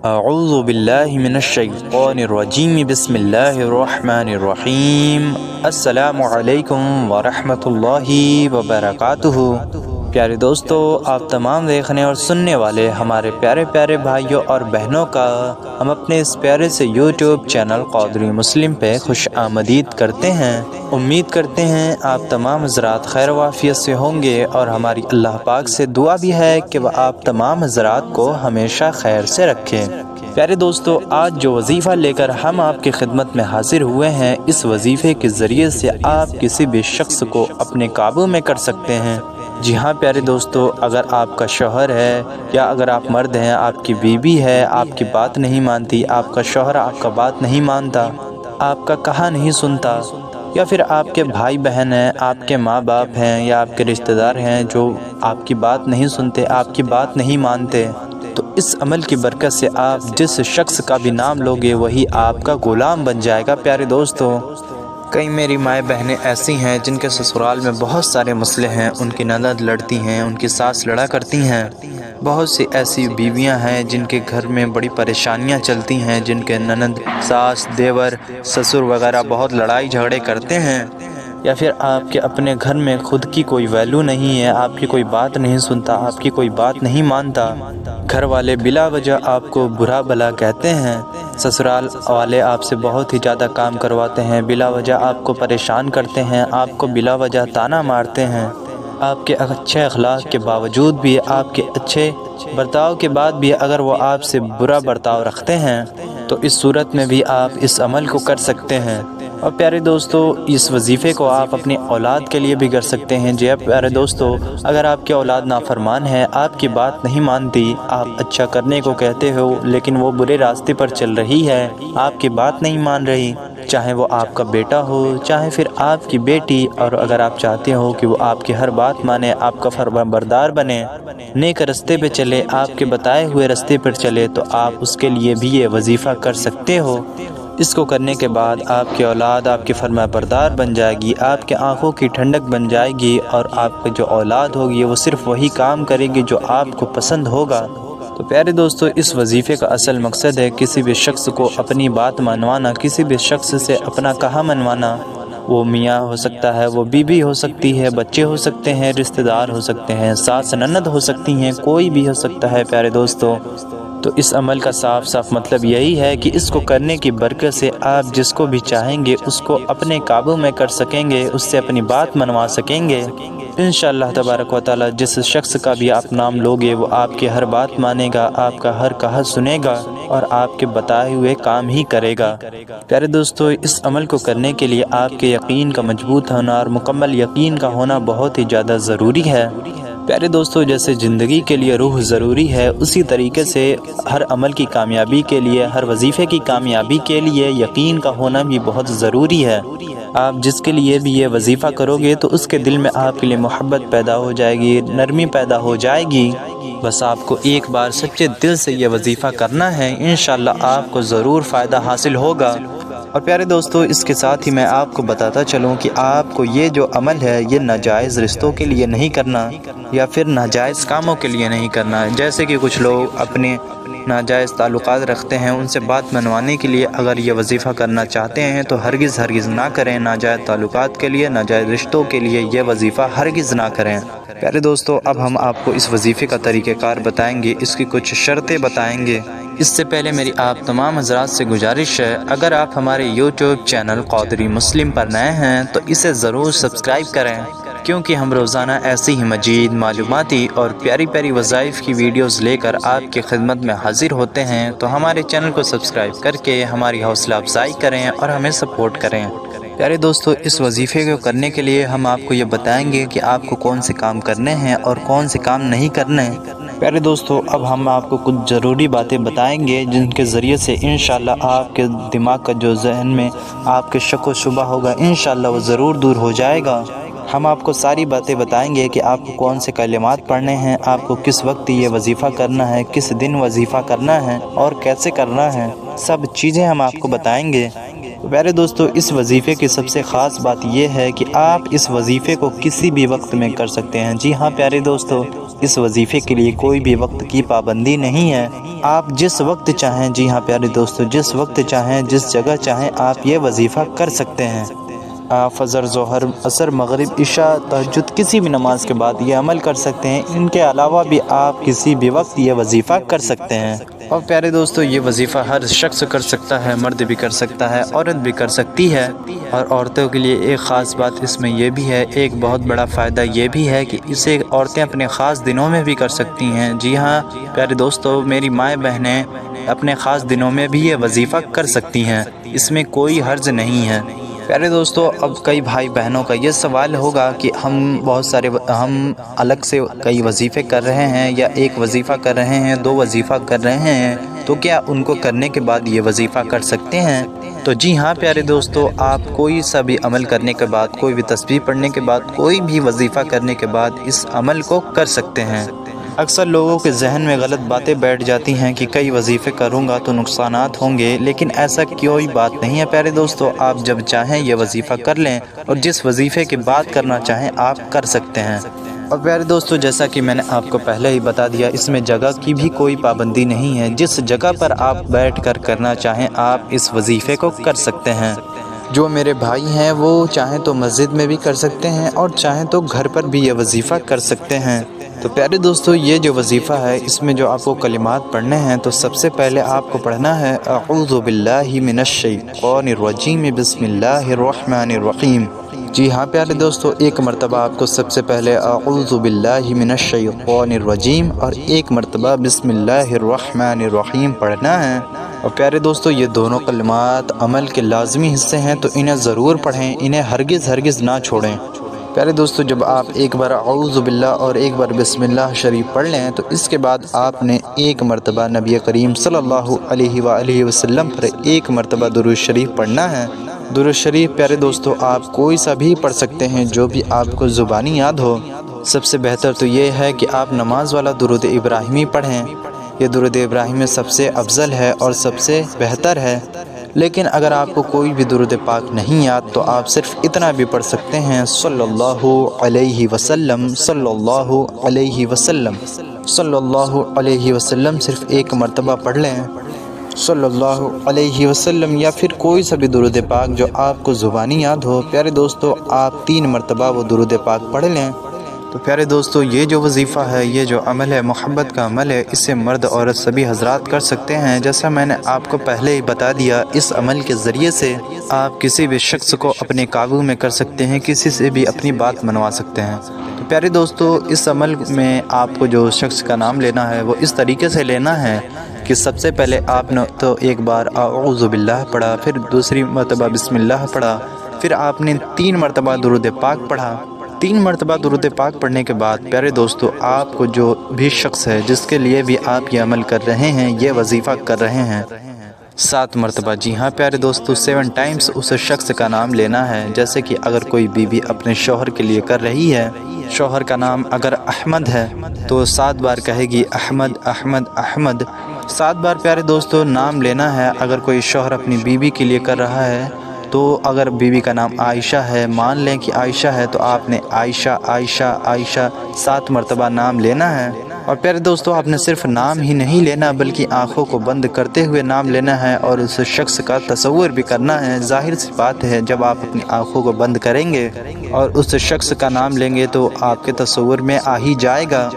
اعوذ باللہ من الشیطان الرجیم بسم اللہ الرحمن الرحیم السلام علیکم ورحمۃ اللہ وبرکاتہ۔ پیارے دوستو، آپ تمام دیکھنے اور سننے والے ہمارے پیارے پیارے بھائیوں اور بہنوں کا ہم اپنے اس پیارے سے یوٹیوب چینل قادری مسلم پہ خوش آمدید کرتے ہیں۔ امید کرتے ہیں آپ تمام حضرات خیر و عافیت سے ہوں گے، اور ہماری اللہ پاک سے دعا بھی ہے کہ وہ آپ تمام حضرات کو ہمیشہ خیر سے رکھے۔ پیارے دوستو، آج جو وظیفہ لے کر ہم آپ کی خدمت میں حاضر ہوئے ہیں، اس وظیفے کے ذریعے سے آپ کسی بھی شخص کو اپنے قابو میں کر سکتے ہیں۔ جی ہاں پیارے دوستو، اگر آپ کا شوہر ہے یا اگر آپ مرد ہیں، آپ کی بیوی ہے، آپ کی بات نہیں مانتی، آپ کا شوہر آپ کا بات نہیں مانتا، آپ کا کہا نہیں سنتا، یا پھر آپ کے بھائی بہن ہیں، آپ کے ماں باپ ہیں یا آپ کے رشتہ دار ہیں جو آپ کی بات نہیں سنتے، آپ کی بات نہیں مانتے، تو اس عمل کی برکت سے آپ جس شخص کا بھی نام لوگے وہی آپ کا غلام بن جائے گا۔ پیارے دوستو، کئی میری مائیں بہنیں ایسی ہیں جن کے سسرال میں بہت سارے مسئلے ہیں، ان کی نند لڑتی ہیں، ان کی ساس لڑا کرتی ہیں، بہت سی ایسی بیویاں ہیں جن کے گھر میں بڑی پریشانیاں چلتی ہیں، جن کے نند، ساس، دیور، سسر وغیرہ بہت لڑائی جھگڑے کرتے ہیں، یا پھر آپ کے اپنے گھر میں خود کی کوئی ویلیو نہیں ہے، آپ کی کوئی بات نہیں سنتا، آپ کی کوئی بات نہیں مانتا، گھر والے بلا وجہ آپ کو برا بھلا کہتے ہیں، سسرال والے آپ سے بہت ہی زیادہ کام کرواتے ہیں، بلا وجہ آپ کو پریشان کرتے ہیں، آپ کو بلا وجہ تانا مارتے ہیں، آپ کے اچھے اخلاق کے باوجود بھی، آپ کے اچھے برتاؤ کے بعد بھی اگر وہ آپ سے برا برتاؤ رکھتے ہیں تو اس صورت میں بھی آپ اس عمل کو کر سکتے ہیں۔ اور پیارے دوستو، اس وظیفے کو آپ اپنی اولاد کے لیے بھی کر سکتے ہیں۔ جی پیارے دوستو، اگر آپ کی اولاد نافرمان ہے، آپ کی بات نہیں مانتی، آپ اچھا کرنے کو کہتے ہو لیکن وہ برے راستے پر چل رہی ہے، آپ کی بات نہیں مان رہی، چاہے وہ آپ کا بیٹا ہو چاہے پھر آپ کی بیٹی، اور اگر آپ چاہتے ہو کہ وہ آپ کی ہر بات مانے، آپ کا فرمانبردار بنے، نیک رستے پہ چلے، آپ کے بتائے ہوئے رستے پر چلے، تو آپ اس کے لیے بھی یہ وظیفہ کر سکتے ہو۔ اس کو کرنے کے بعد آپ کی اولاد آپ کی فرما بردار بن جائے گی، آپ کے آنکھوں کی ٹھنڈک بن جائے گی، اور آپ کی جو اولاد ہوگی وہ صرف وہی کام کرے گی جو آپ کو پسند ہوگا۔ تو پیارے دوستو، اس وظیفے کا اصل مقصد ہے کسی بھی شخص کو اپنی بات منوانا، کسی بھی شخص سے اپنا کہا منوانا۔ وہ میاں ہو سکتا ہے، وہ بیوی ہو سکتی ہے، بچے ہو سکتے ہیں، رشتہ دار ہو سکتے ہیں، ساس نند ہو سکتی ہیں، کوئی بھی ہو سکتا ہے۔ پیارے دوستو، تو اس عمل کا صاف صاف مطلب یہی ہے کہ اس کو کرنے کی برکت سے آپ جس کو بھی چاہیں گے اس کو اپنے قابو میں کر سکیں گے، اس سے اپنی بات منوا سکیں گے۔ انشاءاللہ تبارک و تعالی جس شخص کا بھی آپ نام لوگے وہ آپ کی ہر بات مانے گا، آپ کا ہر کہا سنے گا، اور آپ کے بتائے ہوئے کام ہی کرے گا۔ پیارے دوستو، اس عمل کو کرنے کے لیے آپ کے یقین کا مضبوط ہونا اور مکمل یقین کا ہونا بہت ہی زیادہ ضروری ہے۔ پیارے دوستو، جیسے زندگی کے لیے روح ضروری ہے، اسی طریقے سے ہر عمل کی کامیابی کے لیے، ہر وظیفے کی کامیابی کے لیے یقین کا ہونا بھی بہت ضروری ہے۔ آپ جس کے لیے بھی یہ وظیفہ کرو گے تو اس کے دل میں آپ کے لیے محبت پیدا ہو جائے گی، نرمی پیدا ہو جائے گی۔ بس آپ کو ایک بار سچے دل سے یہ وظیفہ کرنا ہے، انشاءاللہ آپ کو ضرور فائدہ حاصل ہوگا۔ اور پیارے دوستو، اس کے ساتھ ہی میں آپ کو بتاتا چلوں کہ آپ کو یہ جو عمل ہے یہ ناجائز رشتوں کے لیے نہیں کرنا، یا پھر ناجائز کاموں کے لیے نہیں کرنا۔ جیسے کہ کچھ لوگ اپنے ناجائز تعلقات رکھتے ہیں، ان سے بات منوانے کے لیے اگر یہ وظیفہ کرنا چاہتے ہیں تو ہرگز ہرگز نہ کریں۔ ناجائز تعلقات کے لیے، ناجائز رشتوں کے لیے یہ وظیفہ ہرگز نہ کریں۔ پیارے دوستو، اب ہم آپ کو اس وظیفے کا طریقہ کار بتائیں گے، اس کی کچھ شرطیں بتائیں گے۔ اس سے پہلے میری آپ تمام حضرات سے گزارش ہے، اگر آپ ہمارے یوٹیوب چینل قادری مسلم پر نئے ہیں تو اسے ضرور سبسکرائب کریں، کیونکہ ہم روزانہ ایسی ہی مزید معلوماتی اور پیاری پیاری وظائف کی ویڈیوز لے کر آپ کی خدمت میں حاضر ہوتے ہیں۔ تو ہمارے چینل کو سبسکرائب کر کے ہماری حوصلہ افزائی کریں اور ہمیں سپورٹ کریں۔ پیارے دوستو، اس وظیفے کو کرنے کے لیے ہم آپ کو یہ بتائیں گے کہ آپ کو کون سے کام کرنے ہیں اور کون سے کام نہیں کرنے۔ پیارے دوستو، اب ہم آپ کو کچھ ضروری باتیں بتائیں گے جن کے ذریعے سے انشاءاللہ آپ کے دماغ کا جو ذہن میں آپ کے شک و شبہ ہوگا انشاءاللہ وہ ضرور دور ہو جائے گا۔ ہم آپ کو ساری باتیں بتائیں گے کہ آپ کو کون سے کلمات پڑھنے ہیں، آپ کو کس وقت یہ وظیفہ کرنا ہے، کس دن وظیفہ کرنا ہے اور کیسے کرنا ہے، سب چیزیں ہم آپ کو بتائیں گے۔ تو پیارے دوستو اس وظیفے کی سب سے خاص بات یہ ہے کہ آپ اس وظیفے کو کسی بھی وقت میں کر سکتے ہیں۔ جی ہاں پیارے دوستو، اس وظیفے کے لیے کوئی بھی وقت کی پابندی نہیں ہے، آپ جس وقت چاہیں، جی ہاں پیارے دوستو، جس وقت چاہیں، جس جگہ چاہیں آپ یہ وظیفہ کر سکتے ہیں۔ آپ فجر، ظہر، عصر، مغرب، عشاء، تہجد کسی بھی نماز کے بعد یہ عمل کر سکتے ہیں۔ ان کے علاوہ بھی آپ کسی بھی وقت یہ وظیفہ کر سکتے ہیں۔ اور پیارے دوستو یہ وظیفہ ہر شخص کر سکتا ہے، مرد بھی کر سکتا ہے، عورت بھی کر سکتی ہے۔ اور عورتوں کے لیے ایک خاص بات اس میں یہ بھی ہے، ایک بہت بڑا فائدہ یہ بھی ہے کہ اسے عورتیں اپنے خاص دنوں میں بھی کر سکتی ہیں۔ جی ہاں پیارے دوستو، میری مائیں بہنیں اپنے خاص دنوں میں بھی یہ وظیفہ کر سکتی ہیں، اس میں کوئی حرج نہیں ہے۔ پیارے دوستو، اب کئی بھائی بہنوں کا یہ سوال ہوگا کہ ہم الگ سے کئی وظیفے کر رہے ہیں، یا ایک وظیفہ کر رہے ہیں، دو وظیفہ کر رہے ہیں، تو کیا ان کو کرنے کے بعد یہ وظیفہ کر سکتے ہیں؟ تو جی ہاں پیارے دوستو، آپ کوئی سا بھی عمل کرنے کے بعد، کوئی بھی تسبیح پڑھنے کے بعد، کوئی بھی وظیفہ کرنے کے بعد اس عمل کو کر سکتے ہیں۔ اکثر لوگوں کے ذہن میں غلط باتیں بیٹھ جاتی ہیں کہ کئی وظیفے کروں گا تو نقصانات ہوں گے، لیکن ایسا کوئی بات نہیں ہے پیارے دوستو، آپ جب چاہیں یہ وظیفہ کر لیں، اور جس وظیفے کی بات کرنا چاہیں آپ کر سکتے ہیں۔ اور پیارے دوستو، جیسا کہ میں نے آپ کو پہلے ہی بتا دیا، اس میں جگہ کی بھی کوئی پابندی نہیں ہے، جس جگہ پر آپ بیٹھ کر کرنا چاہیں آپ اس وظیفے کو کر سکتے ہیں۔ جو میرے بھائی ہیں وہ چاہیں تو مسجد میں بھی کر سکتے ہیں، اور چاہیں تو گھر پر بھی یہ وظیفہ کر سکتے ہیں۔ تو پیارے دوستو یہ جو وظیفہ ہے، اس میں جو آپ کو کلمات پڑھنے ہیں، تو سب سے پہلے آپ کو پڑھنا ہے اعوذ باللہ من الشیطان الرجیم بسم اللہ الرحمن الرحیم۔ جی ہاں پیارے دوستو، ایک مرتبہ آپ کو سب سے پہلے اعوذ باللہ من الشیطان الرجیم اور ایک مرتبہ بسم اللہ الرحمن الرحیم پڑھنا ہے۔ اور پیارے دوستو یہ دونوں کلمات عمل کے لازمی حصے ہیں، تو انہیں ضرور پڑھیں، انہیں ہرگز نہ چھوڑیں۔ پیارے دوستو جب آپ ایک بار اعوذ باللہ اور ایک بار بسم اللہ شریف پڑھ لیں، تو اس کے بعد آپ نے ایک مرتبہ نبی کریم صلی اللہ علیہ وآلہ وسلم پر ایک مرتبہ درود شریف پڑھنا ہے۔ درود شریف پیارے دوستو آپ کوئی سا بھی پڑھ سکتے ہیں، جو بھی آپ کو زبانی یاد ہو۔ سب سے بہتر تو یہ ہے کہ آپ نماز والا درود ابراہیمی پڑھیں، یہ درود ابراہیمی سب سے افضل ہے اور سب سے بہتر ہے۔ لیکن اگر آپ کو کوئی بھی درود پاک نہیں یاد، تو آپ صرف اتنا بھی پڑھ سکتے ہیں، صلی اللہ علیہ وسلم، صلی اللہ علیہ وسلم، صلی اللہ علیہ وسلم صرف ایک مرتبہ پڑھ لیں، صلی اللہ علیہ وسلم، یا پھر کوئی سا بھی درود پاک جو آپ کو زبانی یاد ہو۔ پیارے دوستو آپ 3 مرتبہ وہ درود پاک پڑھ لیں۔ تو پیارے دوستو یہ جو وظیفہ ہے، یہ جو عمل ہے، محبت کا عمل ہے، اسے مرد عورت سبھی حضرات کر سکتے ہیں۔ جیسا میں نے آپ کو پہلے ہی بتا دیا، اس عمل کے ذریعے سے آپ کسی بھی شخص کو اپنے قابو میں کر سکتے ہیں، کسی سے بھی اپنی بات منوا سکتے ہیں۔ تو پیارے دوستو اس عمل میں آپ کو جو شخص کا نام لینا ہے وہ اس طریقے سے لینا ہے کہ سب سے پہلے آپ نے تو ایک بار اعوذ باللہ پڑھا، پھر دوسری مرتبہ بسم اللہ پڑھا، پھر آپ نے 3 مرتبہ درود پاک پڑھا۔ 3 مرتبہ درود پاک پڑھنے کے بعد پیارے دوستو آپ کو جو بھی شخص ہے جس کے لیے بھی آپ یہ عمل کر رہے ہیں، یہ وظیفہ کر رہے ہیں، 7 مرتبہ، جی ہاں پیارے دوستو 7 ٹائمز اس شخص کا نام لینا ہے۔ جیسے کہ اگر کوئی بیوی اپنے شوہر کے لیے کر رہی ہے، شوہر کا نام اگر احمد ہے تو 7 بار کہے گی احمد احمد احمد، 7 بار پیارے دوستو نام لینا ہے۔ اگر کوئی شوہر اپنی بیوی کے لیے کر رہا ہے، تو اگر بیوی کا نام عائشہ ہے، مان لیں کہ عائشہ ہے، تو آپ نے عائشہ عائشہ عائشہ 7 مرتبہ نام لینا ہے۔ اور پیارے دوستو آپ نے صرف نام ہی نہیں لینا، بلکہ آنکھوں کو بند کرتے ہوئے نام لینا ہے، اور اس شخص کا تصور بھی کرنا ہے۔ ظاہر سی بات ہے جب آپ اپنی آنکھوں کو بند کریں گے اور اس شخص کا نام لیں گے تو آپ کے تصور میں آ ہی جائے گا۔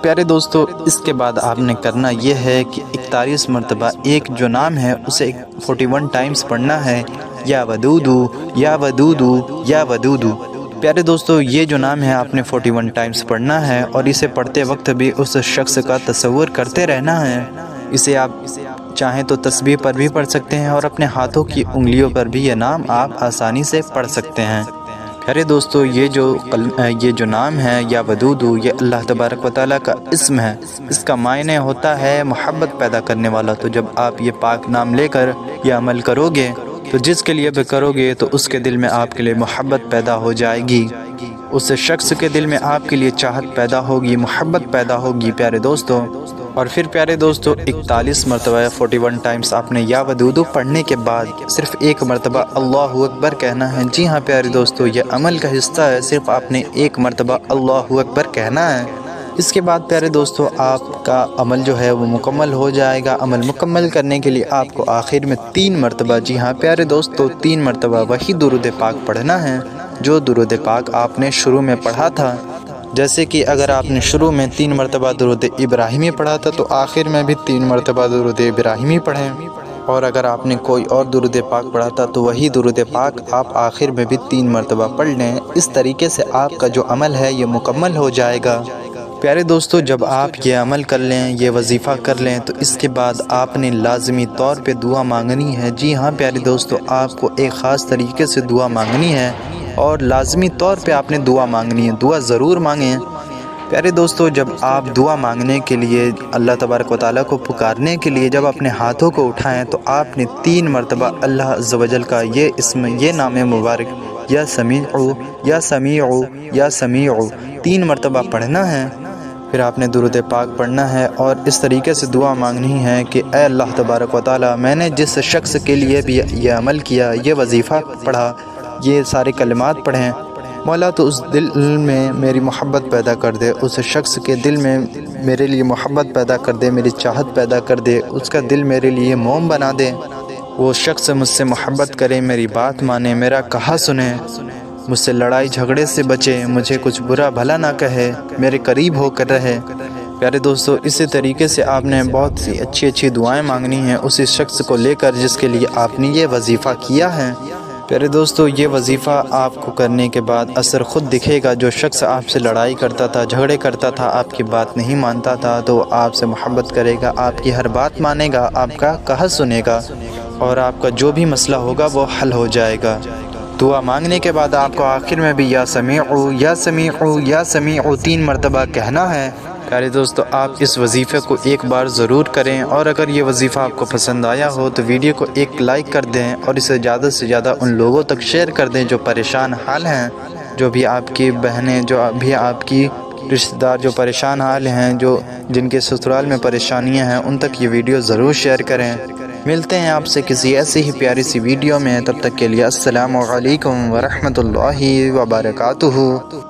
پیارے دوستو اس کے بعد آپ نے کرنا یہ ہے کہ 41 مرتبہ ایک جو نام ہے اسے 41 ٹائمز پڑھنا ہے، یا ودودو یا ودودو یا ودودو۔ پیارے دوستو یہ جو نام ہے آپ نے 41 ٹائمز پڑھنا ہے، اور اسے پڑھتے وقت بھی اس شخص کا تصور کرتے رہنا ہے۔ اسے آپ چاہیں تو تسبیح پر بھی پڑھ سکتے ہیں، اور اپنے ہاتھوں کی انگلیوں پر بھی یہ نام آپ آسانی سے پڑھ سکتے ہیں۔ پیارے دوستو یہ جو نام ہے یا ودودو، یہ اللہ تبارک و تعالیٰ کا اسم ہے، اس کا معنی ہوتا ہے محبت پیدا کرنے والا۔ تو جب آپ یہ پاک نام لے کر یہ عمل کرو گے، تو جس کے لیے بھی کرو گے تو اس کے دل میں آپ کے لیے محبت پیدا ہو جائے گی، اس شخص کے دل میں آپ کے لیے چاہت پیدا ہوگی، محبت پیدا ہوگی۔ پیارے دوستو اور پھر پیارے دوستو 41 مرتبہ 41 ٹائمز آپ نے یا ودودو پڑھنے کے بعد صرف ایک مرتبہ اللہ اکبر کہنا ہے۔ جی ہاں پیارے دوستو، یہ عمل کا حصہ ہے، صرف آپ نے ایک مرتبہ اللہ اکبر کہنا ہے۔ اس کے بعد پیارے دوستو آپ کا عمل جو ہے وہ مکمل ہو جائے گا۔ عمل مکمل کرنے کے لیے آپ کو آخر میں 3 مرتبہ، جی ہاں پیارے دوستو 3 مرتبہ وہی درود پاک پڑھنا ہے جو درود پاک آپ نے شروع میں پڑھا تھا۔ جیسے کہ اگر آپ نے شروع میں 3 مرتبہ درود ابراہیمی پڑھا تھا تو آخر میں بھی 3 مرتبہ درود ابراہیمی پڑھیں، اور اگر آپ نے کوئی اور درود پاک پڑھا تھا تو وہی درود پاک آپ آخر میں بھی 3 مرتبہ پڑھ لیں۔ اس طریقے سے آپ کا جو عمل ہے یہ مکمل ہو جائے گا۔ پیارے دوستو جب آپ یہ عمل کر لیں، یہ وظیفہ کر لیں، تو اس کے بعد آپ نے لازمی طور پہ دعا مانگنی ہے۔ جی ہاں پیارے دوستو، آپ کو ایک خاص طریقے سے دعا مانگنی ہے اور لازمی طور پہ آپ نے دعا مانگنی ہے، دعا ضرور مانگیں۔ پیارے دوستو جب آپ دعا مانگنے کے لیے اللہ تبارک و تعالیٰ کو پکارنے کے لیے جب اپنے ہاتھوں کو اٹھائیں تو آپ نے 3 مرتبہ اللہ عز و جل کا یہ اسم، یہ نام مبارک یا سمیع یا سمیع یا سمیع 3 مرتبہ پڑھنا ہے۔ پھر آپ نے درود پاک پڑھنا ہے اور اس طریقے سے دعا مانگنی ہے کہ اے اللہ تبارک و تعالیٰ، میں نے جس شخص کے لیے بھی یہ عمل کیا، یہ وظیفہ پڑھا، یہ سارے کلمات پڑھیں، مولا تو اس دل میں میری محبت پیدا کر دے، اس شخص کے دل میں میرے لیے محبت پیدا کر دے، میری چاہت پیدا کر دے، اس کا دل میرے لیے موم بنا دے، وہ شخص مجھ سے محبت کرے، میری بات مانے، میرا کہا سنے، مجھ سے لڑائی جھگڑے سے بچے، مجھے کچھ برا بھلا نہ کہے، میرے قریب ہو کر رہے۔ پیارے دوستو اسی طریقے سے آپ نے بہت سی اچھی دعائیں مانگنی ہیں اسی شخص کو لے کر جس کے لیے آپ نے یہ وظیفہ کیا ہے۔ پیارے دوستو یہ وظیفہ آپ کو کرنے کے بعد اثر خود دکھے گا۔ جو شخص آپ سے لڑائی کرتا تھا، جھگڑے کرتا تھا، آپ کی بات نہیں مانتا تھا، تو وہ آپ سے محبت کرے گا، آپ کی ہر بات مانے گا، آپ کا کہا سنے گا، اور آپ کا جو بھی مسئلہ ہوگا وہ حل ہو جائے گا۔ دعا مانگنے کے بعد آپ کو آخر میں بھی یا سمیع یا سمیع یا سمیع 3 مرتبہ کہنا ہے۔ پیارے دوستو آپ اس وظیفے کو ایک بار ضرور کریں، اور اگر یہ وظیفہ آپ کو پسند آیا ہو تو ویڈیو کو ایک لائک کر دیں اور اسے زیادہ سے زیادہ ان لوگوں تک شیئر کر دیں جو پریشان حال ہیں، جو بھی آپ کی بہنیں، جو بھی آپ کی رشتہ دار جو پریشان حال ہیں، جن کے سسرال میں پریشانیاں ہیں، ان تک یہ ویڈیو ضرور شیئر کریں۔ ملتے ہیں آپ سے کسی ایسی ہی پیاری سی ویڈیو میں، تب تک کے لیے السلام علیکم ورحمۃ اللہ وبرکاتہ۔